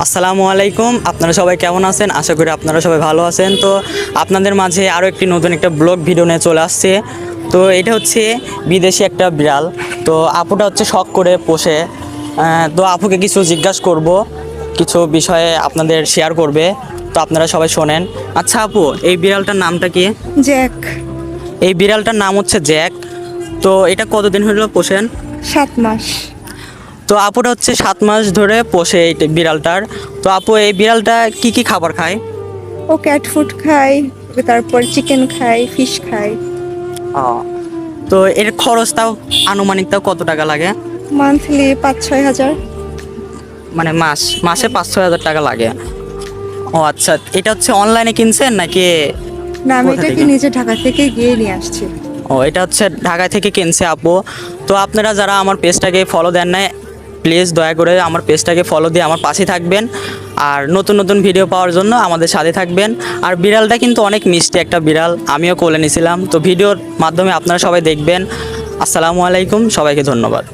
আসসালামু আলাইকুম, আপনারা সবাই কেমন আছেন? আশা করি আপনারা সবাই ভালো আছেন। তো আপনাদের মাঝে আরও একটি নতুন একটা ব্লগ ভিডিও নিয়ে চলে আসছে। তো এটা হচ্ছে বিদেশি একটা বিড়াল। তো আপুটা হচ্ছে শখ করে পোষে। তো আপুকে কিছু জিজ্ঞাসা করব, কিছু বিষয়ে আপনাদের শেয়ার করবে। তো আপনারা সবাই শোনেন। আচ্ছা আপু, এই বিড়ালটার নামটা কি? জ্যাক। এই বিড়ালটার নাম হচ্ছে জ্যাক। তো এটা কতদিন হলো পোষেন? 7 মাস। তো আপুটা হচ্ছে 7 মাস ধরে পোষে এই বিড়ালটার। তো আপু, এই বিড়ালটা কি কি খাবার খায়? ও ক্যাট ফুড খায়, তারপর চিকেন খায়, ফিশ খায়। ও, তো এর খরচটাও আনুমানিক তাও কত টাকা লাগে? মান্থলি 5-6 হাজার। মানে মাসে 5-6 হাজার টাকা লাগে। ও আচ্ছা, এটা হচ্ছে অনলাইনে কিনছেন নাকি? না, আমি কোথা এটাকে থেকে? নিজে ঢাকা থেকে গিয়ে নিয়ে আসছি। ও, এটা হচ্ছে ঢাকা থেকে কিনছে আপু। তো আপনারা যারা আমার পেজটাকে ফলো দেন না, প্লিজ দয়া করে আমার পেজটাকে ফলো দিয়ে আমার পাশে থাকবেন। আর নতুন নতুন ভিডিও পাওয়ার জন্য আমাদের সাথে থাকবেন। আর বিড়ালটা কিন্তু অনেক মিষ্টি একটা বিড়াল, আমিও কোলে নিয়েছিলাম। তো ভিডিওর মাধ্যমে আপনারা সবাই দেখবেন। আসসালামু আলাইকুম, সবাইকে ধন্যবাদ।